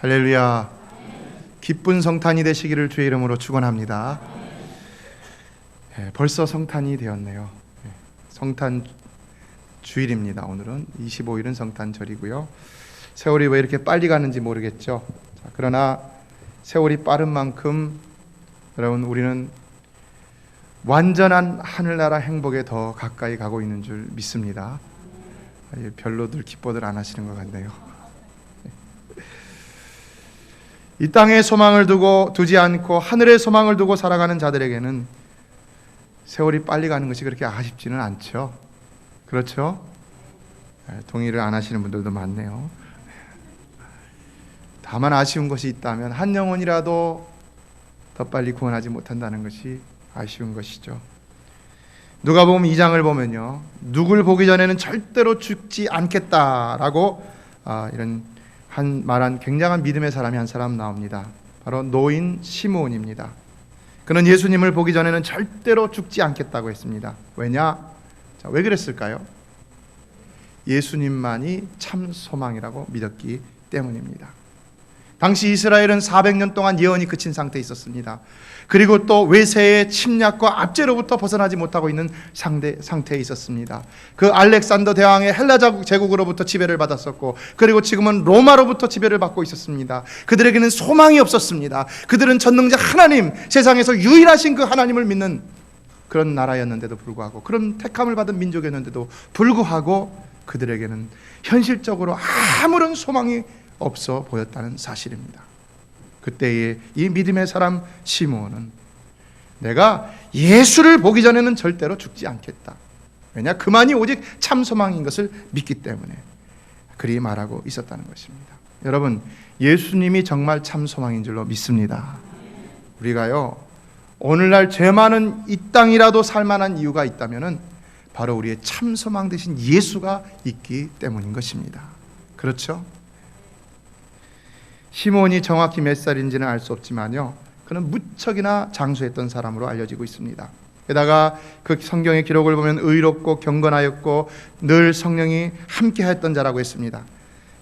할렐루야. 기쁜 성탄이 되시기를 주의 이름으로 축원합니다. 벌써 성탄이 되었네요. 성탄 주일입니다. 오늘은 25일은 성탄절이고요. 세월이 왜 이렇게 빨리 가는지 모르겠죠. 그러나 세월이 빠른 만큼 여러분, 우리는 완전한 하늘나라 행복에 더 가까이 가고 있는 줄 믿습니다. 별로들 기뻐들 안 하시는 것 같네요. 이 땅에 소망을 두지 않고 하늘에 소망을 두고 살아가는 자들에게는 세월이 빨리 가는 것이 그렇게 아쉽지는 않죠. 그렇죠? 동의를 안 하시는 분들도 많네요. 다만 아쉬운 것이 있다면 한 영혼이라도 더 빨리 구원하지 못한다는 것이 아쉬운 것이죠. 누가복음 2장을 보면요, 누굴 보기 전에는 절대로 죽지 않겠다라고 말한 굉장한 믿음의 사람이 한 사람 나옵니다. 바로 노인 시므온입니다. 그는 예수님을 보기 전에는 절대로 죽지 않겠다고 했습니다. 왜냐? 왜 그랬을까요? 예수님만이 참 소망이라고 믿었기 때문입니다. 당시 이스라엘은 400년 동안 예언이 그친 상태에 있었습니다. 그리고 또 외세의 침략과 압제로부터 벗어나지 못하고 있는 상태에 있었습니다. 그 알렉산더 대왕의 헬라 제국으로부터 지배를 받았었고, 그리고 지금은 로마로부터 지배를 받고 있었습니다. 그들에게는 소망이 없었습니다. 그들은 전능자 하나님, 세상에서 유일하신 그 하나님을 믿는 그런 나라였는데도 불구하고, 그런 택함을 받은 민족이었는데도 불구하고 그들에게는 현실적으로 아무런 소망이 없어 보였다는 사실입니다. 그때의 이 믿음의 사람 시므온은 내가 예수를 보기 전에는 절대로 죽지 않겠다. 왜냐? 그만이 오직 참 소망인 것을 믿기 때문에 그리 말하고 있었다는 것입니다. 여러분, 예수님이 정말 참 소망인 줄로 믿습니다. 우리가요, 오늘날 죄 많은 이 땅이라도 살만한 이유가 있다면 바로 우리의 참 소망 되신 예수가 있기 때문인 것입니다. 그렇죠? 시므온이 정확히 몇 살인지는 알 수 없지만요, 그는 무척이나 장수했던 사람으로 알려지고 있습니다. 게다가 그 성경의 기록을 보면 의롭고 경건하였고 늘 성령이 함께했던 자라고 했습니다.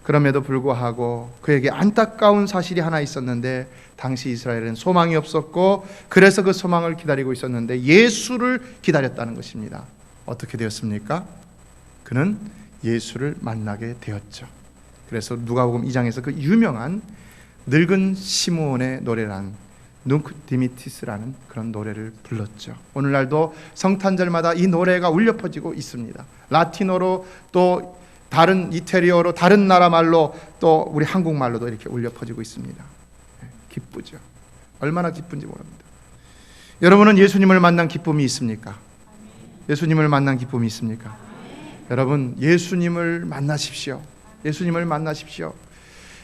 그럼에도 불구하고 그에게 안타까운 사실이 하나 있었는데, 당시 이스라엘은 소망이 없었고 그래서 그 소망을 기다리고 있었는데 예수를 기다렸다는 것입니다. 어떻게 되었습니까? 그는 예수를 만나게 되었죠. 그래서 누가복음 2장에서 그 유명한 늙은 시므온의 노래란 눅 디미티스라는 그런 노래를 불렀죠. 오늘날도 성탄절마다 이 노래가 울려 퍼지고 있습니다. 라틴어로, 또 다른 이태리어로, 다른 나라 말로, 또 우리 한국말로도 이렇게 울려 퍼지고 있습니다. 기쁘죠. 얼마나 기쁜지 모릅니다. 여러분은 예수님을 만난 기쁨이 있습니까? 예수님을 만난 기쁨이 있습니까? 여러분, 예수님을 만나십시오. 예수님을 만나십시오.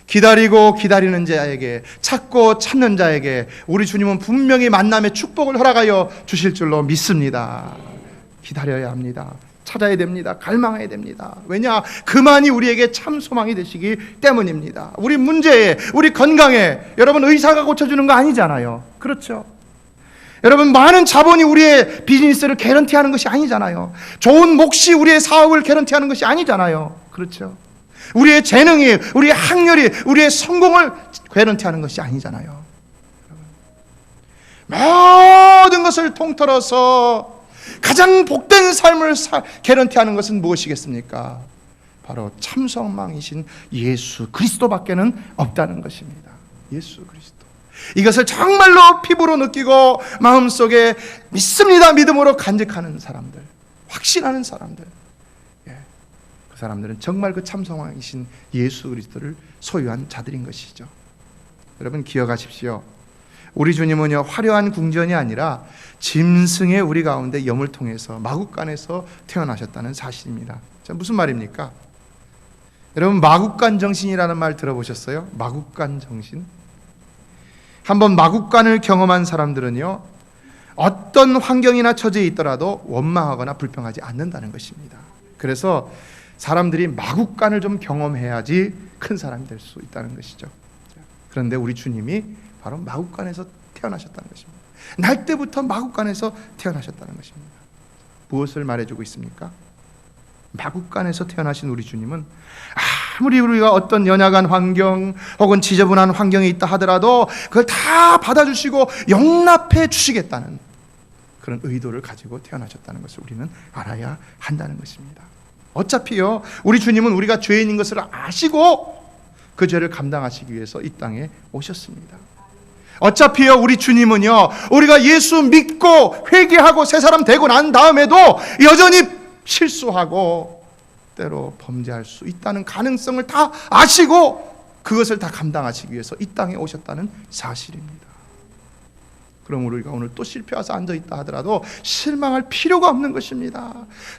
기다리고 기다리는 자에게, 찾고 찾는 자에게 우리 주님은 분명히 만남의 축복을 허락하여 주실 줄로 믿습니다. 기다려야 합니다. 찾아야 됩니다. 갈망해야 됩니다. 왜냐? 그만이 우리에게 참 소망이 되시기 때문입니다. 우리 문제에, 우리 건강에, 여러분, 의사가 고쳐주는 거 아니잖아요. 그렇죠? 여러분, 많은 자본이 우리의 비즈니스를 개런티하는 것이 아니잖아요. 좋은 몫이 우리의 사업을 개런티하는 것이 아니잖아요. 그렇죠? 우리의 재능이, 우리의 학렬이, 우리의 성공을 개런티하는 것이 아니잖아요. 모든 것을 통틀어서 가장 복된 삶을 개런티하는 것은 무엇이겠습니까? 바로 참 소망이신 예수 그리스도밖에는 없다는 것입니다. 예수 그리스도. 이것을 정말로 피부로 느끼고 마음속에 믿습니다, 믿음으로 간직하는 사람들, 확신하는 사람들, 그 사람들은 정말 그 참 소망이신 예수 그리스도를 소유한 자들인 것이죠. 여러분, 기억하십시오. 우리 주님은요, 화려한 궁전이 아니라 짐승의 우리 가운데 염을 통해서 마구간에서 태어나셨다는 사실입니다. 자, 무슨 말입니까? 여러분, 마구간 정신이라는 말 들어보셨어요? 마구간 정신? 한번 마구간을 경험한 사람들은요, 어떤 환경이나 처지에 있더라도 원망하거나 불평하지 않는다는 것입니다. 그래서 사람들이 마구간을 좀 경험해야지 큰 사람이 될 수 있다는 것이죠. 그런데 우리 주님이 바로 마구간에서 태어나셨다는 것입니다. 날 때부터 마구간에서 태어나셨다는 것입니다. 무엇을 말해주고 있습니까? 마구간에서 태어나신 우리 주님은 아무리 우리가 어떤 연약한 환경 혹은 지저분한 환경에 있다 하더라도 그걸 다 받아주시고 용납해 주시겠다는 그런 의도를 가지고 태어나셨다는 것을 우리는 알아야 한다는 것입니다. 어차피요, 우리 주님은 우리가 죄인인 것을 아시고 그 죄를 감당하시기 위해서 이 땅에 오셨습니다. 어차피요, 우리 주님은요, 우리가 예수 믿고 회개하고 새 사람 되고 난 다음에도 여전히 실수하고 때로 범죄할 수 있다는 가능성을 다 아시고 그것을 다 감당하시기 위해서 이 땅에 오셨다는 사실입니다. 그럼 우리가 오늘 또 실패해서 앉아있다 하더라도 실망할 필요가 없는 것입니다.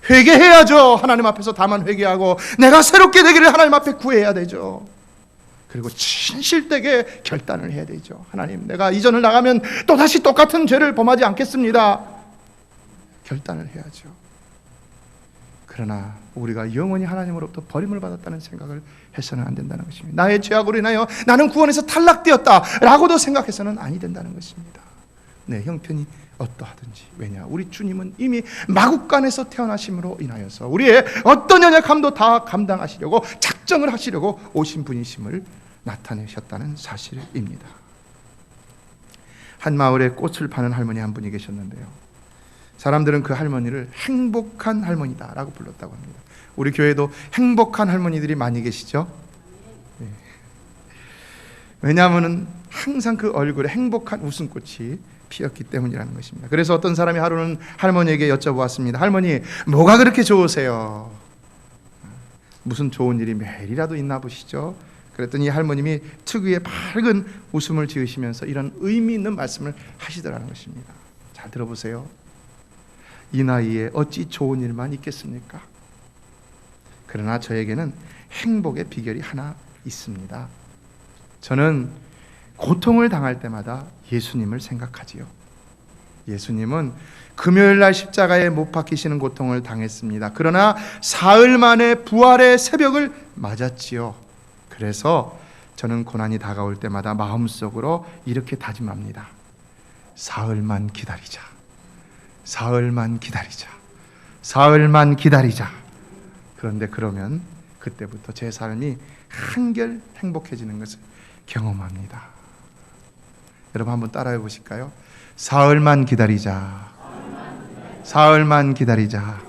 회개해야죠. 하나님 앞에서 다만 회개하고 내가 새롭게 되기를 하나님 앞에 구해야 되죠. 그리고 진실되게 결단을 해야 되죠. 하나님, 내가 이전을 나가면 또다시 똑같은 죄를 범하지 않겠습니다. 결단을 해야죠. 그러나 우리가 영원히 하나님으로부터 버림을 받았다는 생각을 해서는 안 된다는 것입니다. 나의 죄악으로 인하여 나는 구원에서 탈락되었다 라고도 생각해서는 아니 된다는 것입니다. 내 형편이 어떠하든지, 왜냐, 우리 주님은 이미 마국간에서 태어나심으로 인하여서 우리의 어떤 연약함도 다 감당하시려고 작정을 하시려고 오신 분이심을 나타내셨다는 사실입니다. 한 마을에 꽃을 파는 할머니 한 분이 계셨는데요, 사람들은 그 할머니를 행복한 할머니다 라고 불렀다고 합니다. 우리 교회도 행복한 할머니들이 많이 계시죠? 네. 왜냐하면 항상 그 얼굴에 행복한 웃음꽃이 피었기 때문이라는 것입니다. 그래서 어떤 사람이 하루는 할머니에게 여쭤보았습니다. 할머니, 뭐가 그렇게 좋으세요? 무슨 좋은 일이 매일이라도 있나 보시죠? 그랬더니 할머님이 특유의 밝은 웃음을 지으시면서 이런 의미 있는 말씀을 하시더라는 것입니다. 잘 들어보세요. 이 나이에 어찌 좋은 일만 있겠습니까? 그러나 저에게는 행복의 비결이 하나 있습니다. 저는 고통을 당할 때마다 예수님을 생각하지요. 예수님은 금요일날 십자가에 못 박히시는 고통을 당했습니다. 그러나 사흘 만에 부활의 새벽을 맞았지요. 그래서 저는 고난이 다가올 때마다 마음속으로 이렇게 다짐합니다. 사흘만 기다리자. 사흘만 기다리자. 사흘만 기다리자. 그런데 그러면 그때부터 제 삶이 한결 행복해지는 것을 경험합니다. 여러분 한번 따라해 보실까요? 사흘만 기다리자. 사흘만 기다리자.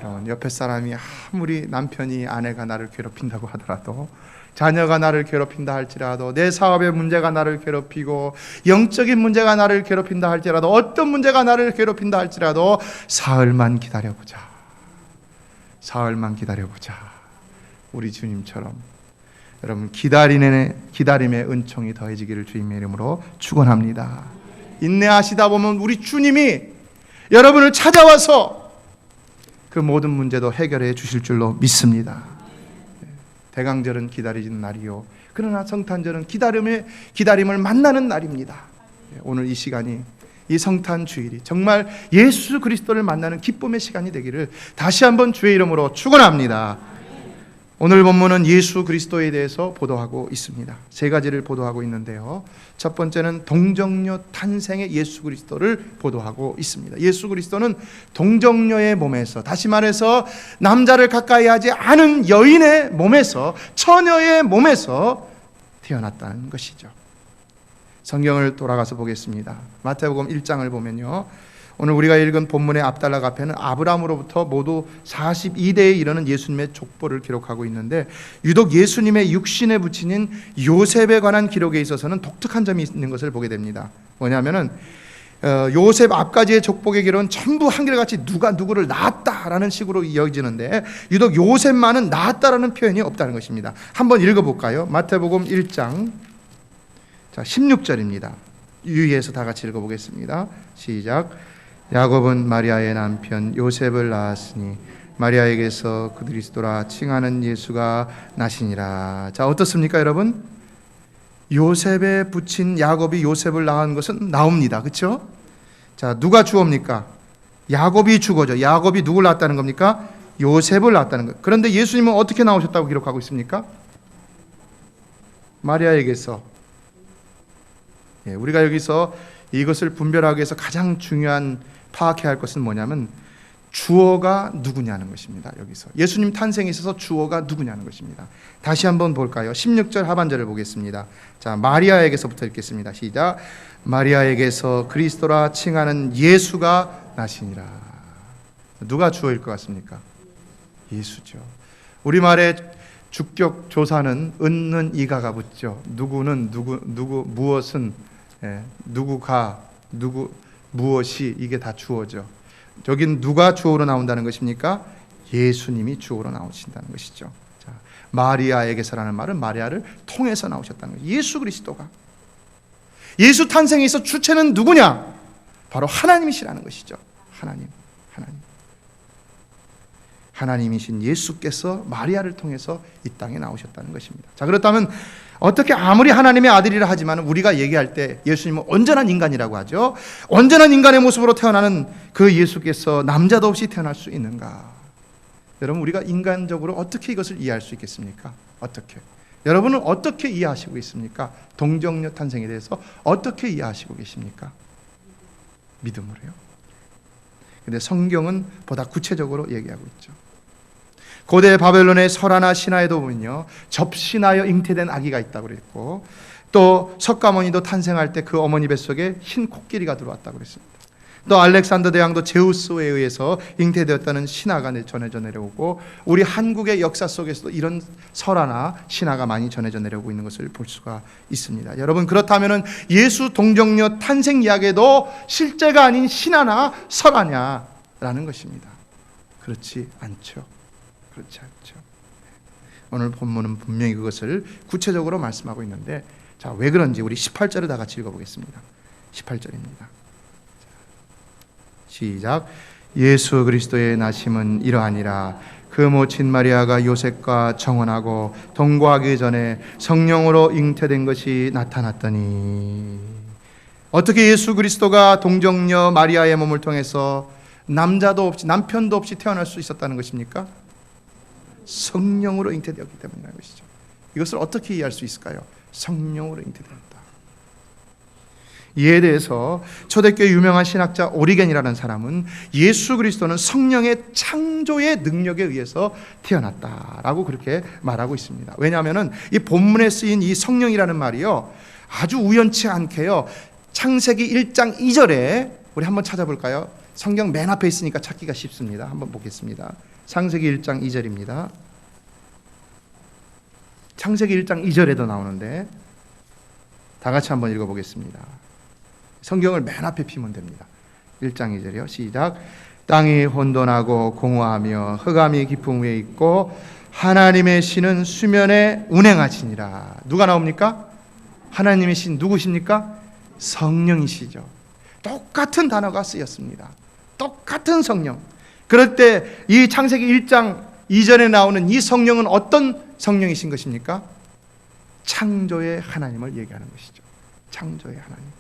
여러분, 옆에 사람이 아무리 남편이 아내가 나를 괴롭힌다고 하더라도, 자녀가 나를 괴롭힌다 할지라도, 내 사업의 문제가 나를 괴롭히고 영적인 문제가 나를 괴롭힌다 할지라도, 어떤 문제가 나를 괴롭힌다 할지라도 사흘만 기다려보자. 사흘만 기다려보자. 우리 주님처럼 여러분, 기다림의 은총이 더해지기를 주님의 이름으로 축원합니다. 인내하시다 보면 우리 주님이 여러분을 찾아와서 그 모든 문제도 해결해 주실 줄로 믿습니다. 대강절은 기다리는 날이요, 그러나 성탄절은 기다림을 만나는 날입니다. 오늘 이 시간이, 이 성탄 주일이 정말 예수 그리스도를 만나는 기쁨의 시간이 되기를 다시 한번 주의 이름으로 축원합니다. 오늘 본문은 예수 그리스도에 대해서 보도하고 있습니다. 세 가지를 보도하고 있는데요, 첫 번째는 동정녀 탄생의 예수 그리스도를 보도하고 있습니다. 예수 그리스도는 동정녀의 몸에서, 다시 말해서 남자를 가까이 하지 않은 여인의 몸에서, 처녀의 몸에서 태어났다는 것이죠. 성경을 돌아가서 보겠습니다. 마태복음 1장을 보면요, 오늘 우리가 읽은 본문의 앞달락 앞에는 아브라함으로부터 모두 42대에 이르는 예수님의 족보를 기록하고 있는데, 유독 예수님의 육신의 부친인 요셉에 관한 기록에 있어서는 독특한 점이 있는 것을 보게 됩니다. 뭐냐면은 요셉 앞까지의 족보의 기록은 전부 한결같이 누가 누구를 낳았다라는 식으로 이어지는데, 유독 요셉만은 낳았다라는 표현이 없다는 것입니다. 한번 읽어볼까요? 마태복음 1장 16절입니다. 유의해서 다 같이 읽어보겠습니다. 시작. 야곱은 마리아의 남편 요셉을 낳았으니 마리아에게서 그리스도라 칭하는 예수가 나시니라. 자, 어떻습니까 여러분? 요셉의 부친 야곱이 요셉을 낳은 것은 나옵니다. 그렇죠? 자, 누가 주어입니까? 야곱이 주어죠. 야곱이 누굴 낳았다는 겁니까? 요셉을 낳았다는 거예요. 그런데 예수님은 어떻게 나오셨다고 기록하고 있습니까? 마리아에게서. 우리가 여기서 이것을 분별하기 위해서 가장 중요한 파악해야 할 것은 뭐냐면, 주어가 누구냐는 것입니다. 여기서 예수님 탄생에 있어서 주어가 누구냐는 것입니다. 다시 한번 볼까요? 16절 하반절을 보겠습니다. 자, 마리아에게서부터 읽겠습니다. 시작. 마리아에게서 그리스도라 칭하는 예수가 나시니라. 누가 주어일 것 같습니까? 예수죠. 우리말의 주격 조사는 은는 이가가 붙죠. 누구는 누구 무엇은 누구가 누구 무엇이 이게 다 주어죠. 여긴 누가 주어로 나온다는 것입니까? 예수님이 주어로 나오신다는 것이죠. 자, 마리아에게서라는 말은 마리아를 통해서 나오셨다는 거예요. 예수 그리스도가. 예수 탄생에 있어 주체는 누구냐? 바로 하나님이시라는 것이죠. 하나님. 하나님이신 예수께서 마리아를 통해서 이 땅에 나오셨다는 것입니다. 자, 그렇다면 어떻게 아무리 하나님의 아들이라 하지만 우리가 얘기할 때 예수님은 온전한 인간이라고 하죠. 온전한 인간의 모습으로 태어나는 그 예수께서 남자도 없이 태어날 수 있는가? 여러분, 우리가 인간적으로 어떻게 이것을 이해할 수 있겠습니까? 어떻게? 여러분은 어떻게 이해하시고 있습니까? 동정녀 탄생에 대해서 어떻게 이해하시고 계십니까? 믿음으로요. 근데 성경은 보다 구체적으로 얘기하고 있죠. 고대 바벨론의 설화나 신화에도 보면요, 접신하여 잉태된 아기가 있다고 그랬고, 또 석가모니도 탄생할 때 그 어머니 뱃속에 흰 코끼리가 들어왔다고 그랬습니다. 또 알렉산더 대왕도 제우스에 의해서 잉태되었다는 신화가 전해져 내려오고, 우리 한국의 역사 속에서도 이런 설화나 신화가 많이 전해져 내려오고 있는 것을 볼 수가 있습니다. 여러분, 그렇다면 예수 동정녀 탄생 이야기도 실제가 아닌 신화나 설화냐라는 것입니다. 그렇지 않죠. 그렇지 않죠. 오늘 본문은 분명히 그것을 구체적으로 말씀하고 있는데, 자, 왜 그런지 우리 18절을 다 같이 읽어보겠습니다. 18절입니다. 시작. 예수 그리스도의 나심은 이러하니라. 그 모친 마리아가 요셉과 정혼하고 동거하기 전에 성령으로 잉태된 것이 나타났더니. 어떻게 예수 그리스도가 동정녀 마리아의 몸을 통해서 남자도 없이 남편도 없이 태어날 수 있었다는 것입니까? 성령으로 잉태되었기 때문이라는 것이죠. 이것을 어떻게 이해할 수 있을까요? 성령으로 잉태되었다. 이에 대해서 초대교회 유명한 신학자 오리겐이라는 사람은 예수 그리스도는 성령의 창조의 능력에 의해서 태어났다라고 그렇게 말하고 있습니다. 왜냐하면 이 본문에 쓰인 이 성령이라는 말이요, 아주 우연치 않게요, 창세기 1장 2절에 우리 한번 찾아볼까요? 성경 맨 앞에 있으니까 찾기가 쉽습니다. 한번 보겠습니다. 창세기 1장 2절입니다. 창세기 1장 2절에도 나오는데 다 같이 한번 읽어보겠습니다. 성경을 맨 앞에 피면 됩니다. 1장 2절이요. 시작. 땅이 혼돈하고 공허하며 흑암이 깊음 위에 있고 하나님의 신은 수면에 운행하시니라. 누가 나옵니까? 하나님의 신 누구십니까? 성령이시죠. 똑같은 단어가 쓰였습니다. 똑같은 성령. 그럴 때 이 창세기 1장 2절에 나오는 이 성령은 어떤 성령이신 것입니까? 창조의 하나님을 얘기하는 것이죠. 창조의 하나님.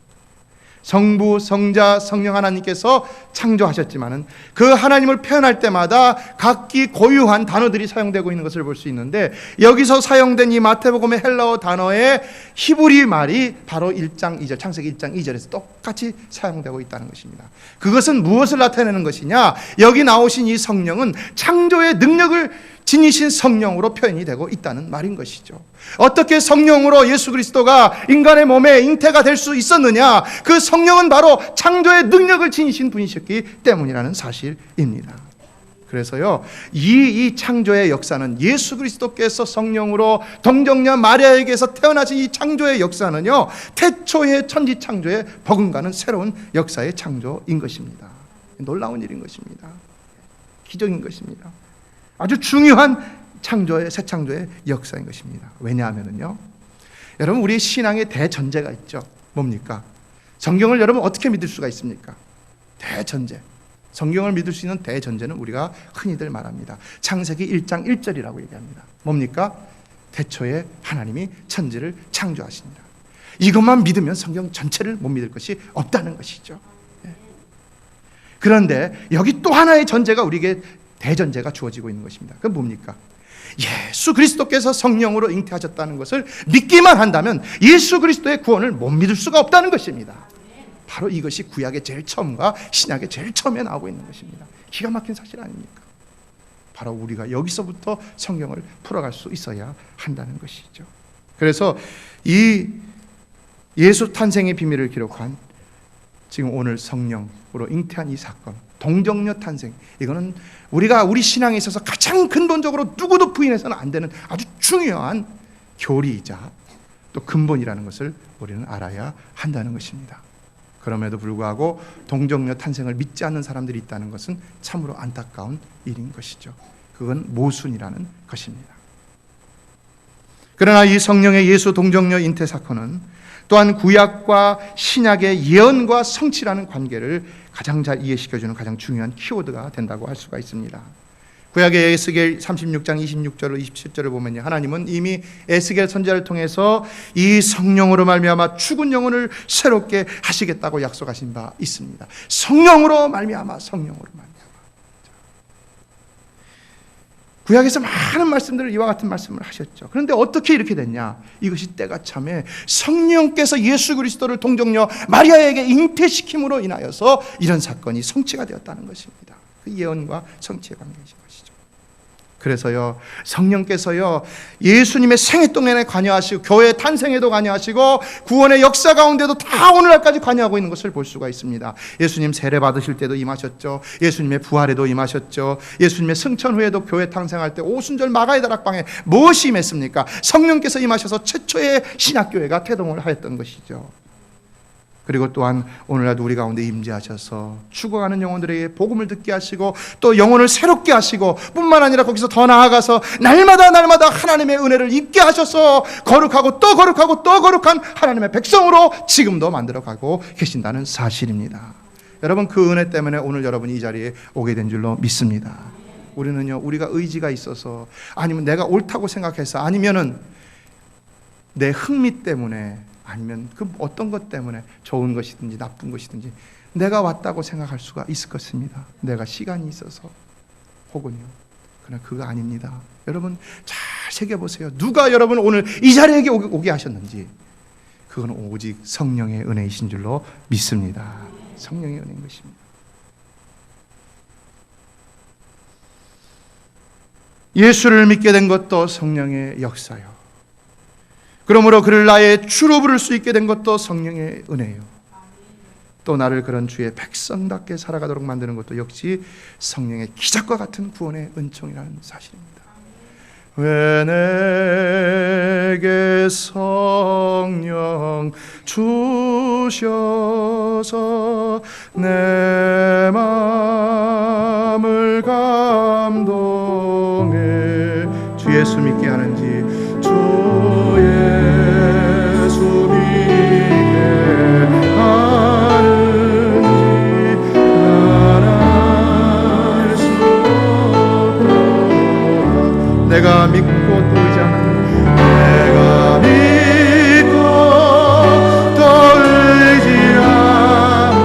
성부, 성자, 성령 하나님께서 창조하셨지만은 그 하나님을 표현할 때마다 각기 고유한 단어들이 사용되고 있는 것을 볼 수 있는데, 여기서 사용된 이 마태복음의 헬라어 단어의 히브리 말이 바로 1장 2절, 창세기 1장 2절에서 똑같이 사용되고 있다는 것입니다. 그것은 무엇을 나타내는 것이냐? 여기 나오신 이 성령은 창조의 능력을 지니신 성령으로 표현이 되고 있다는 말인 것이죠. 어떻게 성령으로 예수 그리스도가 인간의 몸에 잉태가 될 수 있었느냐? 그 성령은 바로 창조의 능력을 지니신 분이셨기 때문이라는 사실입니다. 그래서요, 이 창조의 역사는 예수 그리스도께서 성령으로 동정녀 마리아에게서 태어나신 이 창조의 역사는요, 태초의 천지 창조에 버금가는 새로운 역사의 창조인 것입니다. 놀라운 일인 것입니다. 기적인 것입니다. 아주 중요한 창조의, 새 창조의 역사인 것입니다. 왜냐하면요, 여러분, 우리 신앙의 대전제가 있죠. 뭡니까? 성경을 여러분 어떻게 믿을 수가 있습니까? 대전제. 성경을 믿을 수 있는 대전제는 우리가 흔히들 말합니다. 창세기 1장 1절이라고 얘기합니다. 뭡니까? 태초에 하나님이 천지를 창조하시니라. 이것만 믿으면 성경 전체를 못 믿을 것이 없다는 것이죠. 그런데 여기 또 하나의 전제가 우리에게 대전제가 주어지고 있는 것입니다. 그건 뭡니까? 예수 그리스도께서 성령으로 잉태하셨다는 것을 믿기만 한다면 예수 그리스도의 구원을 못 믿을 수가 없다는 것입니다. 바로 이것이 구약의 제일 처음과 신약의 제일 처음에 나오고 있는 것입니다. 기가 막힌 사실 아닙니까? 바로 우리가 여기서부터 성경을 풀어갈 수 있어야 한다는 것이죠. 그래서 이 예수 탄생의 비밀을 기록한 지금 오늘 성령으로 잉태한 이 사건, 동정녀 탄생, 이거는 우리 신앙에 있어서 가장 근본적으로 누구도 부인해서는 안 되는 아주 중요한 교리이자 또 근본이라는 것을 우리는 알아야 한다는 것입니다. 그럼에도 불구하고 동정녀 탄생을 믿지 않는 사람들이 있다는 것은 참으로 안타까운 일인 것이죠. 그건 모순이라는 것입니다. 그러나 이 성령의 예수 동정녀 잉태 사건은 또한 구약과 신약의 예언과 성취라는 관계를 가장 잘 이해시켜주는 가장 중요한 키워드가 된다고 할 수가 있습니다. 구약의 에스겔 36장 26절로 27절을 보면요, 하나님은 이미 에스겔 선지자를 통해서 이 성령으로 말미암아 죽은 영혼을 새롭게 하시겠다고 약속하신 바 있습니다. 성령으로 말미암아, 성령으로 말미암아. 구약에서 많은 말씀들을 이와 같은 말씀을 하셨죠. 그런데 어떻게 이렇게 됐냐? 이것이 때가 참에 성령께서 예수 그리스도를 동정녀 마리아에게 잉태시킴으로 인하여서 이런 사건이 성취가 되었다는 것입니다. 그 예언과 성취의 관계이신 것이죠. 그래서요, 성령께서요, 예수님의 생애 동안에 관여하시고 교회 탄생에도 관여하시고 구원의 역사 가운데도 다 오늘날까지 관여하고 있는 것을 볼 수가 있습니다. 예수님 세례 받으실 때도 임하셨죠. 예수님의 부활에도 임하셨죠. 예수님의 승천 후에도 교회 탄생할 때 오순절 마가의 다락방에 무엇이 임했습니까? 성령께서 임하셔서 최초의 신약교회가 태동을 하였던 것이죠. 그리고 또한 오늘날도 우리 가운데 임재하셔서 죽어가는 영혼들에게 복음을 듣게 하시고 또 영혼을 새롭게 하시고 뿐만 아니라 거기서 더 나아가서 날마다 하나님의 은혜를 입게 하셔서 거룩하고 또 거룩하고 또 거룩한 하나님의 백성으로 지금도 만들어가고 계신다는 사실입니다. 여러분, 그 은혜 때문에 오늘 여러분이 이 자리에 오게 된 줄로 믿습니다. 우리는요, 우리가 의지가 있어서 아니면 내가 옳다고 생각해서 아니면은 내 흥미 때문에 아니면 그 어떤 것 때문에 좋은 것이든지 나쁜 것이든지 내가 왔다고 생각할 수가 있을 것입니다. 내가 시간이 있어서 혹은요. 그러나 그거 아닙니다. 여러분 잘 새겨보세요. 누가 여러분 오늘 이 자리에 오게 하셨는지 그건 오직 성령의 은혜이신 줄로 믿습니다. 성령의 은혜인 것입니다. 예수를 믿게 된 것도 성령의 역사요. 그러므로 그를 나의 주로 부를 수 있게 된 것도 성령의 은혜요. 또 나를 그런 주의 백성답게 살아가도록 만드는 것도 역시 성령의 기적과 같은 구원의 은총이라는 사실입니다. 왜 내게 성령 주셔서 내 마음을 감동해 주 예수 믿게 하는지 주 예수 믿게 하는지 난 알 수 없도다. 내가 믿고 또 의지하는 내가 믿고 또 의지하는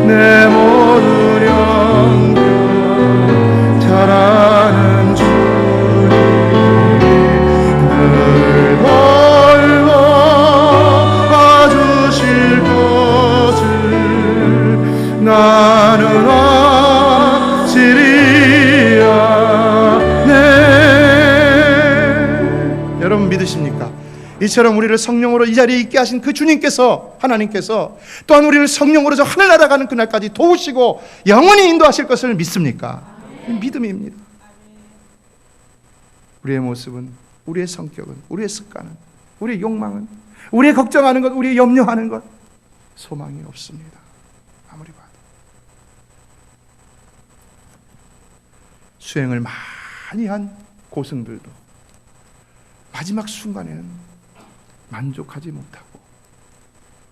내 모든 영광 잘하는 나는 확실히 아네. 여러분 믿으십니까? 이처럼 우리를 성령으로 이 자리에 있게 하신 그 주님께서, 하나님께서 또한 우리를 성령으로 저 하늘 날아가는 그날까지 도우시고 영원히 인도하실 것을 믿습니까? 믿음입니다. 우리의 모습은, 우리의 성격은, 우리의 습관은, 우리의 욕망은, 우리의 걱정하는 것, 우리의 염려하는 것, 소망이 없습니다. 아무리 봐도 수행을 많이 한 고승들도 마지막 순간에는 만족하지 못하고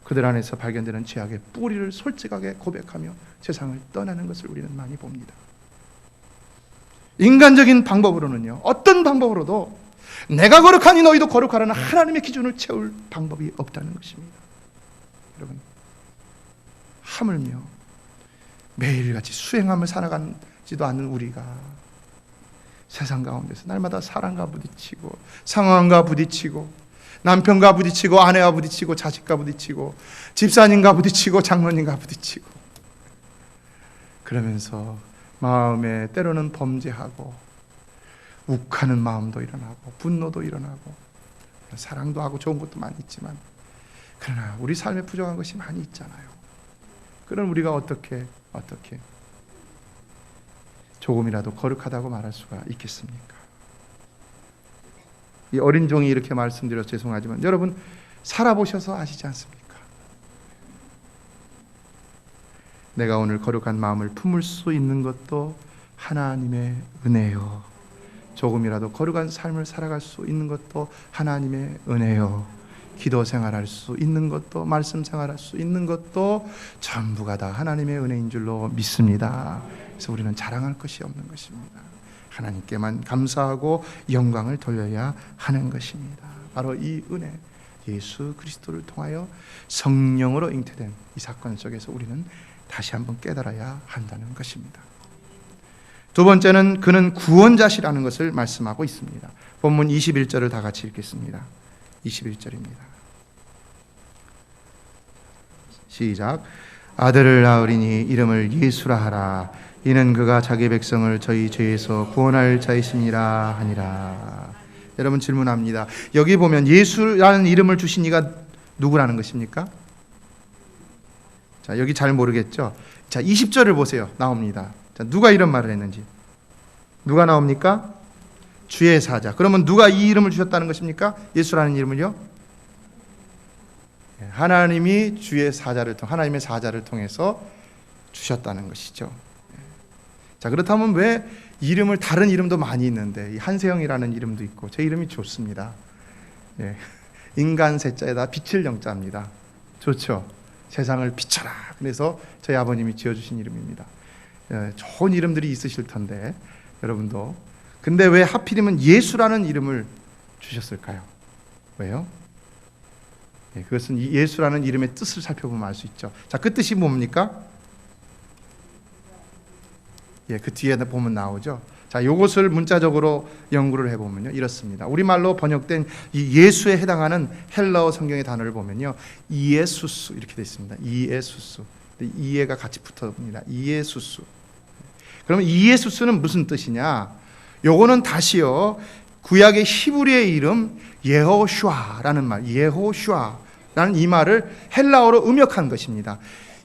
그들 안에서 발견되는 죄악의 뿌리를 솔직하게 고백하며 세상을 떠나는 것을 우리는 많이 봅니다. 인간적인 방법으로는요, 어떤 방법으로도 내가 거룩하니 너희도 거룩하라는 하나님의 기준을 채울 방법이 없다는 것입니다. 여러분, 하물며 매일같이 수행하며 살아가지도 않는 우리가 세상 가운데서 날마다 사람과 부딪히고 상황과 부딪히고 남편과 부딪히고 아내와 부딪히고 자식과 부딪히고 집사님과 부딪히고 장로님과 부딪히고 그러면서 마음에 때로는 범죄하고 욱하는 마음도 일어나고 분노도 일어나고 사랑도 하고 좋은 것도 많이 있지만 그러나 우리 삶에 부족한 것이 많이 있잖아요. 그럼 우리가 어떻게 조금이라도 거룩하다고 말할 수가 있겠습니까? 이 어린 종이 이렇게 말씀드려서 죄송하지만 여러분 살아보셔서 아시지 않습니까? 내가 오늘 거룩한 마음을 품을 수 있는 것도 하나님의 은혜요. 조금이라도 거룩한 삶을 살아갈 수 있는 것도 하나님의 은혜요. 기도 생활할 수 있는 것도 말씀 생활할 수 있는 것도 전부가 다 하나님의 은혜인 줄로 믿습니다. 그래서 우리는 자랑할 것이 없는 것입니다. 하나님께만 감사하고 영광을 돌려야 하는 것입니다. 바로 이 은혜, 예수 그리스도를 통하여 성령으로 잉태된 이 사건 속에서 우리는 다시 한번 깨달아야 한다는 것입니다. 두 번째는 그는 구원자시라는 것을 말씀하고 있습니다. 본문 21절을 다 같이 읽겠습니다. 21절입니다. 시작. 아들을 낳으리니 이름을 예수라 하라. 이는 그가 자기 백성을 저희 죄에서 구원할 자이심이라 하니라. 여러분 질문합니다. 여기 보면 예수라는 이름을 주신 이가 누구라는 것입니까? 자, 여기 잘 모르겠죠? 자, 20절을 보세요. 나옵니다. 자, 누가 이런 말을 했는지. 누가 나옵니까? 주의 사자. 그러면 누가 이 이름을 주셨다는 것입니까? 예수라는 이름을요? 하나님이 주의 사자를 하나님의 사자를 통해서 주셨다는 것이죠. 자, 그렇다면 왜 이름을 다른 이름도 많이 있는데 한세영이라는 이름도 있고 제 이름이 좋습니다. 예. 인간 세자에다 빛을 영자입니다. 좋죠? 세상을 비춰라. 그래서 저희 아버님이 지어주신 이름입니다. 예, 좋은 이름들이 있으실 텐데 여러분도 근데 왜 하필이면 예수라는 이름을 주셨을까요? 왜요? 예, 그것은 이 예수라는 이름의 뜻을 살펴보면 알 수 있죠. 자, 그 뜻이 뭡니까? 예, 그 뒤에 보면 나오죠. 자, 이것을 문자적으로 연구를 해보면요, 이렇습니다. 우리말로 번역된 이 예수에 해당하는 헬라어 성경의 단어를 보면요, 이에수스 이렇게 되어 있습니다. 이에수스. 이에가 같이 붙어봅니다. 이에수스. 그러면 이에수스는 무슨 뜻이냐? 요거는 다시요, 구약의 히브리의 이름 예호슈아라는 말, 예호슈아라는 이 말을 헬라어로 음역한 것입니다.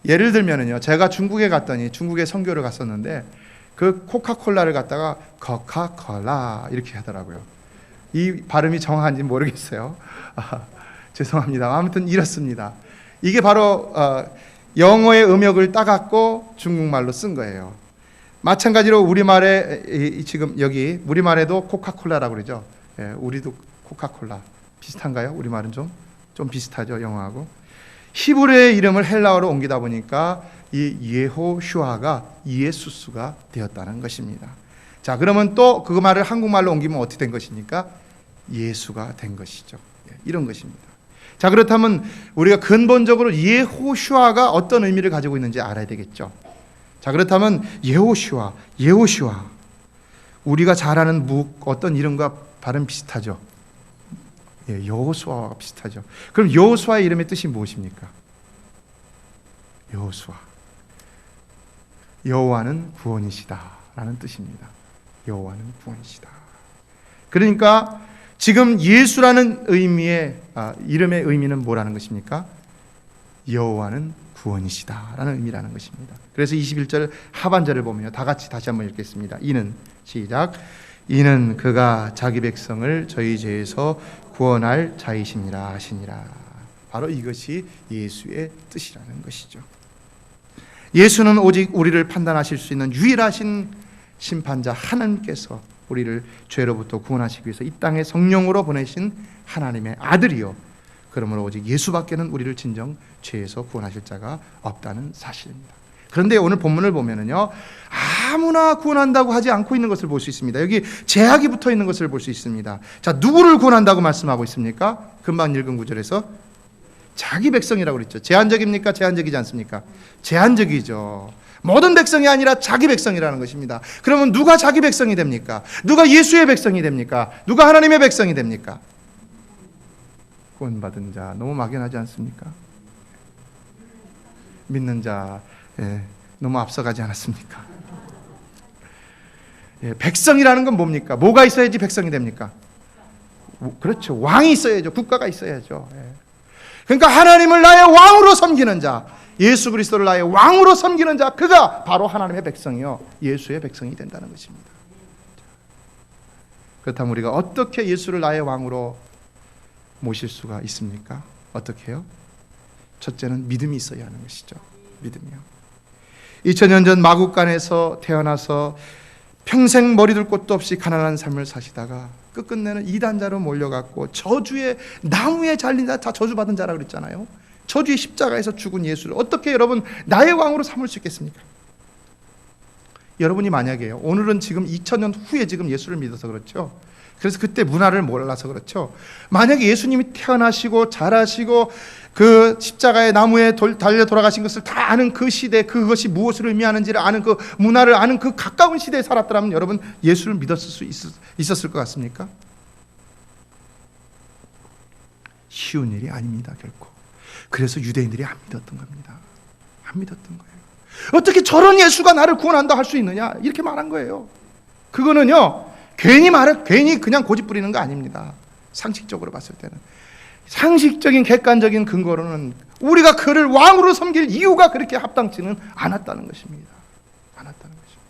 예를 들면은요, 제가 중국에 갔더니 중국에 선교를 갔었는데 그 코카콜라를 갖다가 코카콜라 이렇게 하더라고요. 이 발음이 정확한지 모르겠어요. 죄송합니다. 아무튼 이렇습니다. 이게 바로 영어의 음역을 따갖고 중국말로 쓴 거예요. 마찬가지로 우리말에 지금 여기 우리말에도 코카콜라라고 그러죠. 예, 우리도 코카콜라 비슷한가요? 우리말은 좀 비슷하죠, 영어하고. 히브리의 이름을 헬라어로 옮기다 보니까 이 예호슈아가 이에수스가 되었다는 것입니다. 자, 그러면 또 그 말을 한국말로 옮기면 어떻게 된 것입니까? 예수가 된 것이죠. 예, 이런 것입니다. 자, 그렇다면 우리가 근본적으로 예호슈아가 어떤 의미를 가지고 있는지 알아야 되겠죠. 자, 그렇다면 예호슈아 우리가 잘 아는 어떤 이름과 발음 비슷하죠. 예, 여호수아와 비슷하죠. 그럼 여호수아의 이름의 뜻이 무엇입니까? 여호수아, 여호와는 구원이시다라는 뜻입니다. 여호와는 구원이시다. 그러니까 지금 예수라는 의미의 이름의 의미는 뭐라는 것입니까? 여호와는 구원이시다라는 의미라는 것입니다. 그래서 21절 하반절을 보면요, 다 같이 다시 한번 읽겠습니다. 이는 시작. 이는 그가 자기 백성을 저희 죄에서 구원할 자이시니라 하시니라. 바로 이것이 예수의 뜻이라는 것이죠. 예수는 오직 우리를 판단하실 수 있는 유일하신 심판자 하나님께서 우리를 죄로부터 구원하시기 위해서 이 땅에 성령으로 보내신 하나님의 아들이요, 그러므로 오직 예수밖에는 우리를 진정 죄에서 구원하실 자가 없다는 사실입니다. 그런데 오늘 본문을 보면은요, 아무나 구원한다고 하지 않고 있는 것을 볼 수 있습니다. 여기 제약이 붙어 있는 것을 볼 수 있습니다. 자, 누구를 구원한다고 말씀하고 있습니까? 금방 읽은 구절에서 자기 백성이라고 그랬죠. 제한적입니까? 제한적이지 않습니까? 제한적이죠. 모든 백성이 아니라 자기 백성이라는 것입니다. 그러면 누가 자기 백성이 됩니까? 누가 예수의 백성이 됩니까? 누가 하나님의 백성이 됩니까? 구원받은 자 너무 막연하지 않습니까? 믿는 자 너무 앞서가지 않았습니까? 백성이라는 건 뭡니까? 뭐가 있어야지 백성이 됩니까? 그렇죠. 왕이 있어야죠. 국가가 있어야죠. 그러니까 하나님을 나의 왕으로 섬기는 자, 예수 그리스도를 나의 왕으로 섬기는 자, 그가 바로 하나님의 백성이요 예수의 백성이 된다는 것입니다. 그렇다면 우리가 어떻게 예수를 나의 왕으로 모실 수가 있습니까? 어떻게 해요? 첫째는 믿음이 있어야 하는 것이죠. 믿음이요. 2000년 전 마국간에서 태어나서 평생 머리 둘 곳도 없이 가난한 삶을 사시다가 끝끝내는 이단자로 몰려갔고 저주의 나무에 잘린 자 다 저주받은 자라 그랬잖아요. 저주의 십자가에서 죽은 예수를 어떻게 여러분 나의 왕으로 삼을 수 있겠습니까? 여러분이 만약에요, 오늘은 지금 2000년 후에 지금 예수를 믿어서 그렇죠. 그래서 그때 문화를 몰라서 그렇죠. 만약에 예수님이 태어나시고 자라시고 그 십자가의 나무에 달려 돌아가신 것을 다 아는 그 시대, 그것이 무엇을 의미하는지를 아는 그 문화를 아는 그 가까운 시대에 살았더라면 여러분 예수를 믿었을 수 있었을 것 같습니까? 쉬운 일이 아닙니다, 결코. 그래서 유대인들이 안 믿었던 겁니다. 안 믿었던 거예요. 어떻게 저런 예수가 나를 구원한다 할 수 있느냐 이렇게 말한 거예요. 그거는요 괜히 그냥 고집 부리는 거 아닙니다. 상식적으로 봤을 때는, 상식적인 객관적인 근거로는 우리가 그를 왕으로 섬길 이유가 그렇게 합당치는 않았다는 것입니다. 않았다는 것입니다.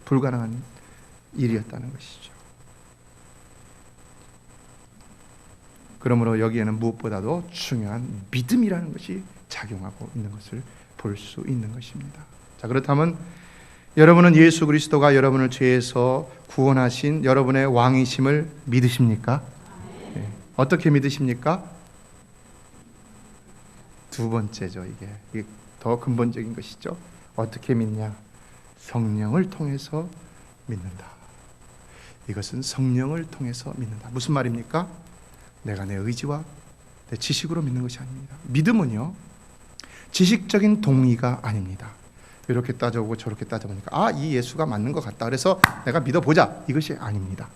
불가능한 일이었다는 것이죠. 그러므로 여기에는 무엇보다도 중요한 믿음이라는 것이 작용하고 있는 것을 볼 수 있는 것입니다. 자, 그렇다면 여러분은 예수 그리스도가 여러분을 죄에서 구원하신 여러분의 왕이심을 믿으십니까? 네. 어떻게 믿으십니까? 두 번째죠. 이게 더 근본적인 것이죠. 어떻게 믿냐? 성령을 통해서 믿는다. 이것은 성령을 통해서 믿는다. 무슨 말입니까? 내가 내 의지와 내 지식으로 믿는 것이 아닙니다. 믿음은요 지식적인 동의가 아닙니다. 이렇게 따져보고 저렇게 따져보니까 이 예수가 맞는 것 같다, 그래서 내가 믿어보자, 이것이 아닙니다.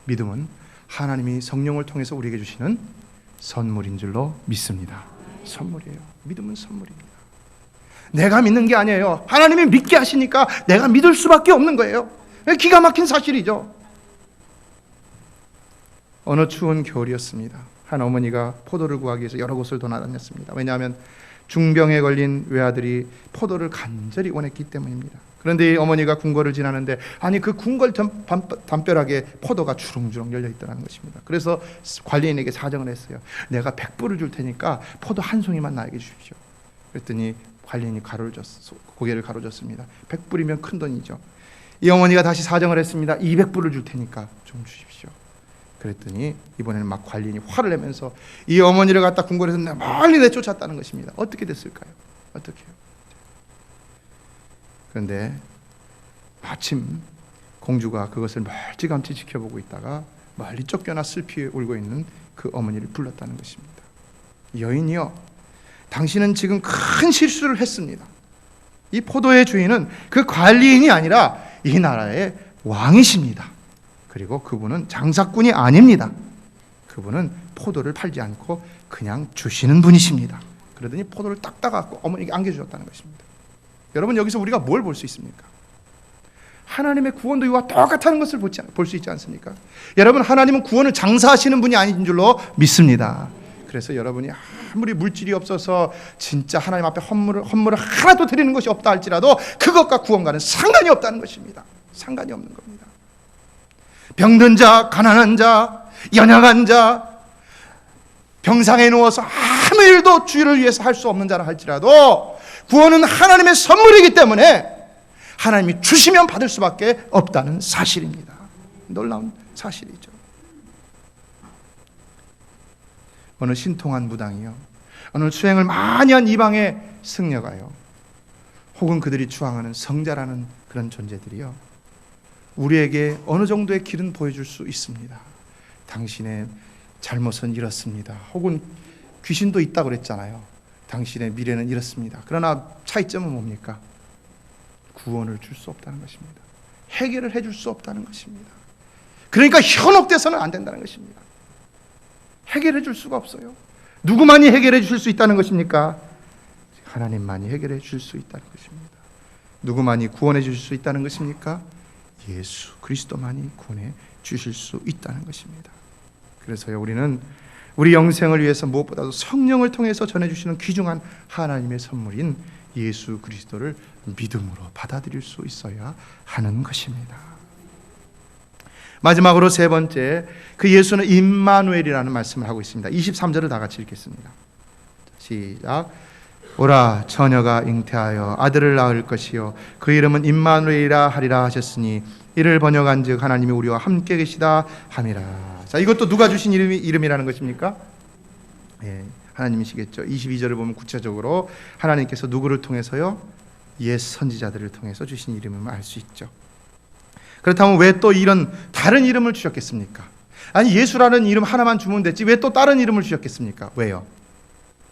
믿음은 하나님이 성령을 통해서 우리에게 주시는 선물인 줄로 믿습니다. 선물이에요. 믿음은 선물입니다. 내가 믿는 게 아니에요. 하나님이 믿게 하시니까 내가 믿을 수밖에 없는 거예요. 기가 막힌 사실이죠. 어느 추운 겨울이었습니다. 한 어머니가 포도를 구하기 위해서 여러 곳을 돌아다녔습니다. 왜냐하면 중병에 걸린 외아들이 포도를 간절히 원했기 때문입니다. 그런데 이 어머니가 궁궐을 지나는데 그 궁궐 담벼락에 포도가 주렁주렁 열려있다는 것입니다. 그래서 관리인에게 사정을 했어요. 내가 100불을 줄 테니까 포도 한 송이만 나에게 주십시오. 그랬더니 관리인이 고개를 가로졌습니다. 100불이면 큰 돈이죠. 이 어머니가 다시 사정을 했습니다. 200불을 줄 테니까 좀 주십시오. 그랬더니 이번에는 막 관리인이 화를 내면서 이 어머니를 갖다 궁궐에서 멀리 내쫓았다는 것입니다. 어떻게 됐을까요? 어떻게요? 그런데 마침 공주가 그것을 멀찌감치 지켜보고 있다가 멀리 쫓겨나 슬피 울고 있는 그 어머니를 불렀다는 것입니다. 여인이여, 당신은 지금 큰 실수를 했습니다. 이 포도의 주인은 그 관리인이 아니라 이 나라의 왕이십니다. 그리고 그분은 장사꾼이 아닙니다. 그분은 포도를 팔지 않고 그냥 주시는 분이십니다. 그러더니 포도를 딱 따갖고 어머니에게 안겨주셨다는 것입니다. 여러분, 여기서 우리가 뭘 볼 수 있습니까? 하나님의 구원도 이와 똑같다는 것을 볼 수 있지 않습니까? 여러분, 하나님은 구원을 장사하시는 분이 아닌 줄로 믿습니다. 그래서 여러분이 아무리 물질이 없어서 진짜 하나님 앞에 헌물을 하나도 드리는 것이 없다 할지라도 그것과 구원과는 상관이 없다는 것입니다. 상관이 없는 겁니다. 병든 자, 가난한 자, 연약한 자, 병상에 누워서 아무 일도 주를 위해서 할 수 없는 자라 할지라도 구원은 하나님의 선물이기 때문에 하나님이 주시면 받을 수밖에 없다는 사실입니다. 놀라운 사실이죠. 어느 신통한 무당이요, 어느 수행을 많이 한 이방의 승려가요, 혹은 그들이 추앙하는 성자라는 그런 존재들이요, 우리에게 어느 정도의 길은 보여줄 수 있습니다. 당신의 잘못은 이렇습니다. 혹은 귀신도 있다고 그랬잖아요. 당신의 미래는 이렇습니다. 그러나 차이점은 뭡니까? 구원을 줄 수 없다는 것입니다. 해결을 해줄 수 없다는 것입니다. 그러니까 현혹돼서는 안 된다는 것입니다. 해결해 줄 수가 없어요. 누구만이 해결해 줄 수 있다는 것입니까? 하나님만이 해결해 줄 수 있다는 것입니다. 누구만이 구원해 주실 수 있다는 것입니까? 예수 그리스도만이 구원해 주실 수 있다는 것입니다. 그래서요, 우리는 우리 영생을 위해서 무엇보다도 성령을 통해서 전해주시는 귀중한 하나님의 선물인 예수 그리스도를 믿음으로 받아들일 수 있어야 하는 것입니다. 마지막으로 세 번째, 그 예수는 임마누엘이라는 말씀을 하고 있습니다. 23절을 다 같이 읽겠습니다. 시작. 오라, 처녀가 잉태하여 아들을 낳을 것이요 그 이름은 임마누엘이라 하리라 하셨으니 이를 번역한즉 하나님이 우리와 함께 계시다 함이라. 자, 이것도 누가 주신 이름이라는 것입니까? 예, 하나님이시겠죠. 22절을 보면 구체적으로 하나님께서 누구를 통해서요? 옛 선지자들을 통해서 주신 이름임을 알 수 있죠. 그렇다면 왜 또 이런 다른 이름을 주셨겠습니까? 아니, 예수라는 이름 하나만 주면 됐지 왜 또 다른 이름을 주셨겠습니까? 왜요?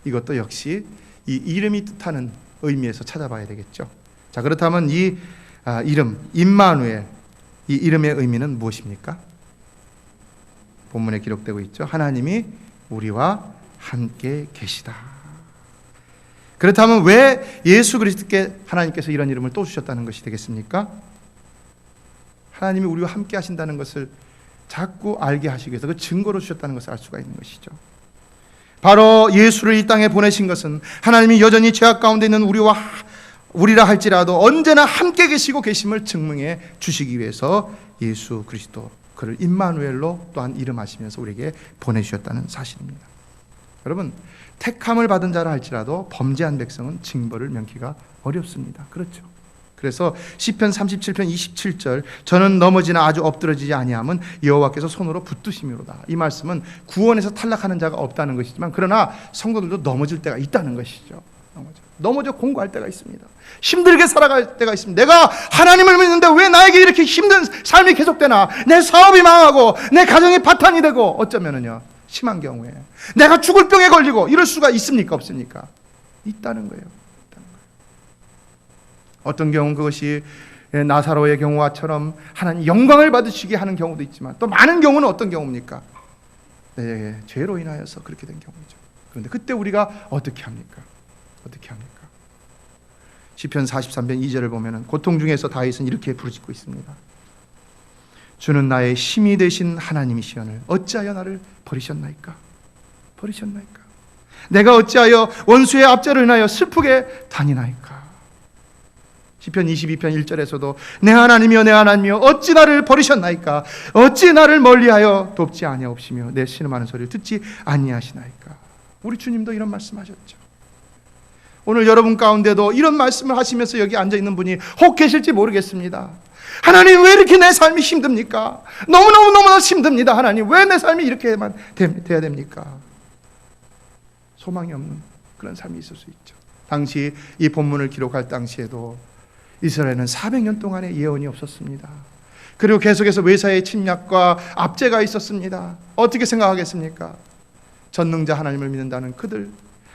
이것도 역시 이 이름이 뜻하는 의미에서 찾아봐야 되겠죠. 자, 그렇다면 이 이름 임마누엘, 이 이름의 의미는 무엇입니까? 본문에 기록되고 있죠. 하나님이 우리와 함께 계시다. 그렇다면 왜 예수 그리스도께 하나님께서 이런 이름을 또 주셨다는 것이 되겠습니까? 하나님이 우리와 함께 하신다는 것을 자꾸 알게 하시기 위해서 그 증거로 주셨다는 것을 알 수가 있는 것이죠. 바로 예수를 이 땅에 보내신 것은 하나님이 여전히 죄악 가운데 있는 우리라 할지라도 언제나 함께 계심을 증명해 주시기 위해서 예수 그리스도, 그를 임마누엘로 또한 이름하시면서 우리에게 보내주셨다는 사실입니다. 여러분, 택함을 받은 자라 할지라도 범죄한 백성은 징벌을 면키가 어렵습니다. 그렇죠. 그래서 시편 37편 27절, 저는 넘어지나 아주 엎드러지지 아니함은 여호와께서 손으로 붙드심이로다. 이 말씀은 구원에서 탈락하는 자가 없다는 것이지만, 그러나 성도들도 넘어질 때가 있다는 것이죠. 넘어져 공고할 때가 있습니다. 힘들게 살아갈 때가 있습니다. 내가 하나님을 믿는데 왜 나에게 이렇게 힘든 삶이 계속되나? 내 사업이 망하고 내 가정이 파탄이 되고, 어쩌면은요 심한 경우에 내가 죽을 병에 걸리고, 이럴 수가 있습니까? 없습니까? 있다는 거예요. 어떤 경우는 그것이 나사로의 경우와처럼 하나님 영광을 받으시게 하는 경우도 있지만, 또 많은 경우는 어떤 경우입니까? 네, 죄로 인하여서 그렇게 된 경우죠. 그런데 그때 우리가 어떻게 합니까? 어떻게 합니까? 시편 43편 2절을 보면 고통 중에서 다윗은 이렇게 부르짖고 있습니다. 주는 나의 힘이 되신 하나님이시오늘 어찌하여 나를 버리셨나이까? 버리셨나이까? 내가 어찌하여 원수의 압제를 인하여 슬프게 다니나이까? 시편 22편 1절에서도 내 하나님이여 내 하나님이여 어찌 나를 버리셨나이까? 어찌 나를 멀리하여 돕지 아니하옵시며 내 신음하는 소리를 듣지 아니하시나이까? 우리 주님도 이런 말씀하셨죠. 오늘 여러분 가운데도 이런 말씀을 하시면서 여기 앉아있는 분이 혹 계실지 모르겠습니다. 하나님, 왜 이렇게 내 삶이 힘듭니까? 너무너무 힘듭니다. 하나님, 왜 내 삶이 이렇게만 돼야 됩니까? 소망이 없는 그런 삶이 있을 수 있죠. 당시 이 본문을 기록할 당시에도 이스라엘은 400년 동안의 예언이 없었습니다. 그리고 계속해서 외사의 침략과 압제가 있었습니다. 어떻게 생각하겠습니까? 전능자 하나님을 믿는다는 그들,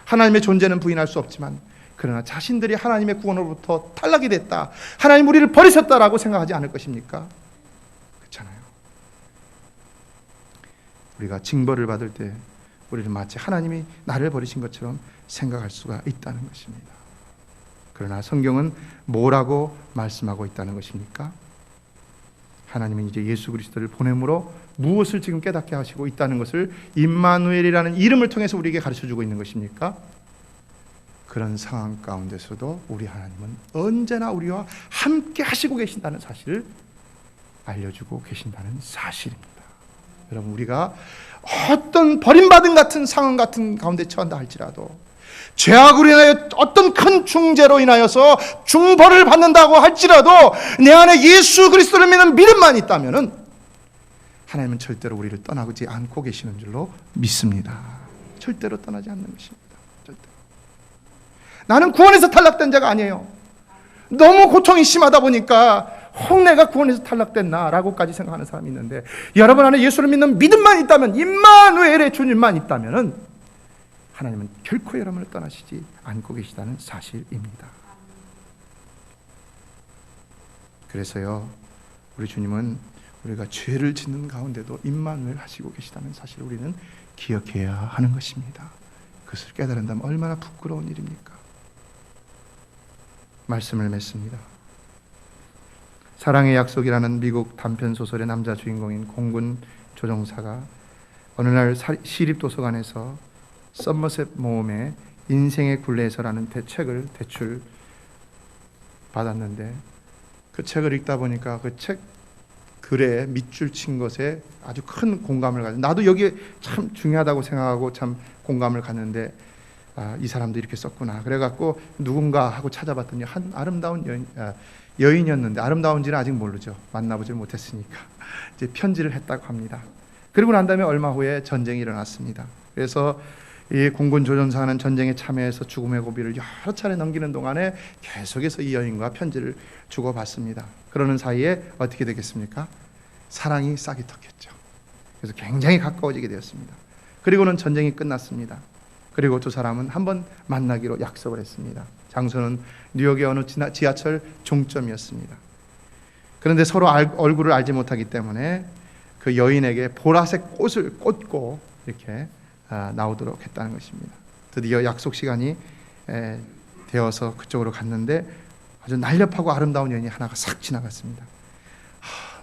하나님의 존재는 부인할 수 없지만, 그러나 자신들이 하나님의 구원으로부터 탈락이 됐다, 하나님 우리를 버리셨다라고 생각하지 않을 것입니까? 그렇잖아요. 우리가 징벌을 받을 때 우리는 마치 하나님이 나를 버리신 것처럼 생각할 수가 있다는 것입니다. 그러나 성경은 뭐라고 말씀하고 있다는 것입니까? 하나님은 이제 예수 그리스도를 보냄으로 무엇을 지금 깨닫게 하시고 있다는 것을 임마누엘이라는 이름을 통해서 우리에게 가르쳐주고 있는 것입니까? 그런 상황 가운데서도 우리 하나님은 언제나 우리와 함께 하시고 계신다는 사실을 알려주고 계신다는 사실입니다. 여러분, 우리가 어떤 버림받은 같은 상황 같은 가운데 처한다 할지라도, 죄악으로 인하여 어떤 큰 중죄로 인하여서 중벌을 받는다고 할지라도 내 안에 예수 그리스도를 믿는 믿음만 있다면은 하나님은 절대로 우리를 떠나지 않고 계시는 줄로 믿습니다. 절대로 떠나지 않는 것입니다. 절대로. 나는 구원에서 탈락된 자가 아니에요. 너무 고통이 심하다 보니까 혹 내가 구원에서 탈락됐나라고까지 생각하는 사람이 있는데, 여러분 안에 예수를 믿는 믿음만 있다면, 임마누엘의 주님만 있다면은 하나님은 결코 여러분을 떠나시지 않고 계시다는 사실입니다. 그래서요, 우리 주님은 우리가 죄를 짓는 가운데도 임마누엘 하시고 계시다는 사실을 우리는 기억해야 하는 것입니다. 그것을 깨달은다면 얼마나 부끄러운 일입니까? 말씀을 맺습니다. 사랑의 약속이라는 미국 단편 소설의 남자 주인공인 공군 조종사가 어느 날 시립도서관에서 썸머셋 모험의 인생의 굴레에서라는 책을 대출 받았는데, 그 책을 읽다 보니까 그 책 글에 밑줄 친 것에 아주 큰 공감을 가지고, 나도 여기에 참 중요하다고 생각하고 참 공감을 갖는데, 이 사람도 이렇게 썼구나. 그래갖고 누군가 하고 찾아봤더니 한 아름다운 여인이었는데, 아름다운지는 아직 모르죠. 만나보지 못했으니까. 이제 편지를 했다고 합니다. 그리고 난 다음에 얼마 후에 전쟁이 일어났습니다. 그래서 이 공군 조종사는 전쟁에 참여해서 죽음의 고비를 여러 차례 넘기는 동안에 계속해서 이 여인과 편지를 주고받습니다. 그러는 사이에 어떻게 되겠습니까? 사랑이 싹이 텄겠죠. 그래서 굉장히 가까워지게 되었습니다. 그리고는 전쟁이 끝났습니다. 그리고 두 사람은 한번 만나기로 약속을 했습니다. 장소는 뉴욕의 어느 지하철 종점이었습니다. 그런데 서로 얼굴을 알지 못하기 때문에 그 여인에게 보라색 꽃을 꽂고 이렇게 나오도록 했다는 것입니다. 드디어 약속 시간이 되어서 그쪽으로 갔는데 아주 날렵하고 아름다운 여인이 하나가 싹 지나갔습니다.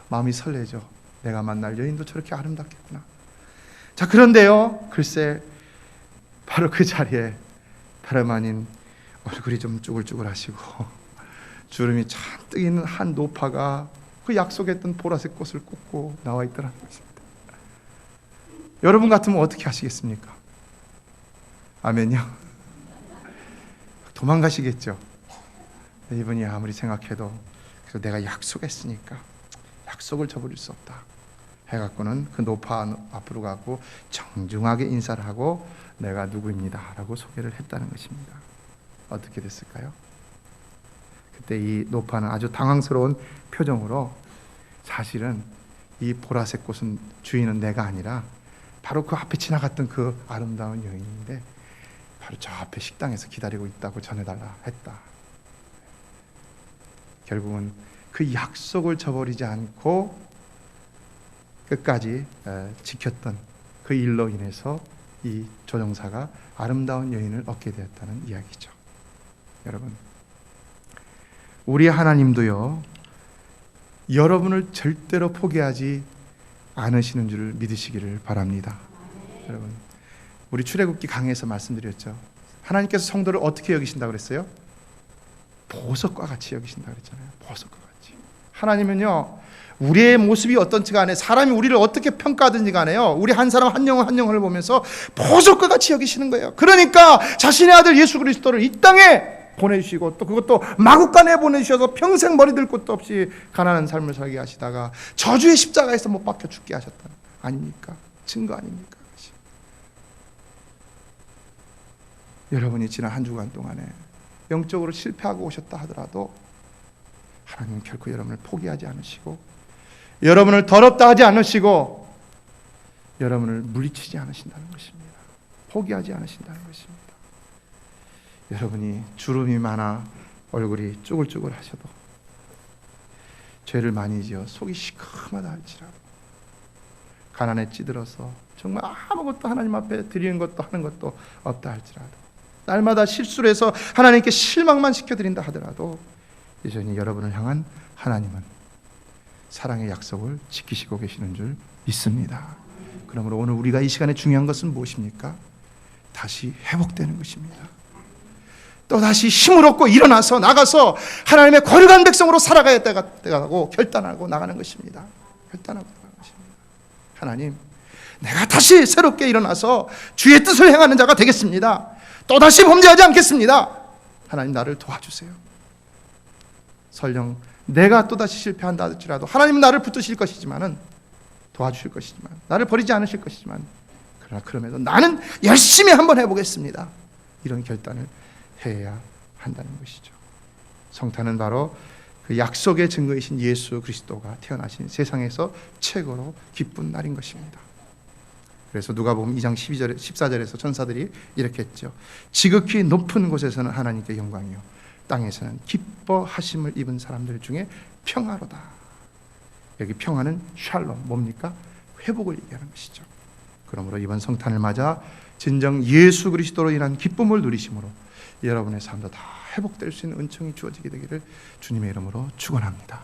마음이 설레죠. 내가 만날 여인도 저렇게 아름답겠구나. 자, 그런데요, 글쎄 바로 그 자리에 다름 아닌 얼굴이 좀 쭈글쭈글하시고 주름이 잔뜩 있는 한 노파가 그 약속했던 보라색 꽃을 꽂고 나와 있더라는 것입니다. 여러분 같으면 어떻게 하시겠습니까? 아멘요? 도망가시겠죠. 이분이 아무리 생각해도 그래서 내가 약속했으니까 약속을 저버릴 수 없다 해갖고는 그 노파 앞으로 가고 정중하게 인사를 하고 내가 누구입니다 라고 소개를 했다는 것입니다. 어떻게 됐을까요? 그때 이 노파는 아주 당황스러운 표정으로 사실은 이 보라색 꽃은 주인은 내가 아니라 바로 그 앞에 지나갔던 그 아름다운 여인인데 바로 저 앞에 식당에서 기다리고 있다고 전해달라 했다. 결국은 그 약속을 저버리지 않고 끝까지 지켰던 그 일로 인해서 이 조종사가 아름다운 여인을 얻게 되었다는 이야기죠. 여러분, 우리 하나님도요, 여러분을 절대로 포기하지 않으시는 줄을 믿으시기를 바랍니다. 여러분, 우리 출애굽기 강의에서 말씀드렸죠. 하나님께서 성도를 어떻게 여기신다고 그랬어요? 보석과 같이 여기신다 그랬잖아요. 보석과 같이. 하나님은요, 우리의 모습이 어떤지 간에, 사람이 우리를 어떻게 평가하든지 간에요, 우리 한 사람 한 영혼 한 영혼을 보면서 보석과 같이 여기시는 거예요. 그러니까 자신의 아들 예수 그리스도를 이 땅에 보내주시고, 또 그것도 마구간에 보내주셔서 평생 머리 들 곳도 없이 가난한 삶을 살게 하시다가 저주의 십자가에서 못 박혀 죽게 하셨다 아닙니까? 증거 아닙니까? 여러분이 지난 한 주간 동안에 영적으로 실패하고 오셨다 하더라도 하나님은 결코 여러분을 포기하지 않으시고, 여러분을 더럽다 하지 않으시고, 여러분을 물리치지 않으신다는 것입니다. 포기하지 않으신다는 것입니다. 여러분이 주름이 많아 얼굴이 쭈글쭈글 하셔도, 죄를 많이 지어 속이 시커하다 할지라도, 가난에 찌들어서 정말 아무것도 하나님 앞에 드리는 것도 하는 것도 없다 할지라도, 날마다 실수를 해서 하나님께 실망만 시켜드린다 하더라도 여전히 여러분을 향한 하나님은 사랑의 약속을 지키시고 계시는 줄 믿습니다. 그러므로 오늘 우리가 이 시간에 중요한 것은 무엇입니까? 다시 회복되는 것입니다. 또 다시 힘을 얻고 일어나서 나가서 하나님의 거룩한 백성으로 살아가야 되고 결단하고 나가는 것입니다. 결단하고 나가는 것입니다. 하나님, 내가 다시 새롭게 일어나서 주의 뜻을 행하는 자가 되겠습니다. 또다시 범죄하지 않겠습니다. 하나님, 나를 도와주세요. 설령 내가 또다시 실패한다 할지라도 하나님은 나를 붙드실 것이지만은, 도와주실 것이지만, 나를 버리지 않으실 것이지만, 그러나 그럼에도 나는 열심히 한번 해보겠습니다. 이런 결단을 해야 한다는 것이죠. 성탄은 바로 그 약속의 증거이신 예수 그리스도가 태어나신 세상에서 최고로 기쁜 날인 것입니다. 그래서 누가복음 2장 14절에서 천사들이 이렇게 했죠. 지극히 높은 곳에서는 하나님께 영광이요, 땅에서는 기뻐하심을 입은 사람들 중에 평화로다. 여기 평화는 샬롬, 뭡니까? 회복을 얘기하는 것이죠. 그러므로 이번 성탄을 맞아 진정 예수 그리스도로 인한 기쁨을 누리심으로 여러분의 삶도 다 회복될 수 있는 은총이 주어지게 되기를 주님의 이름으로 축원합니다.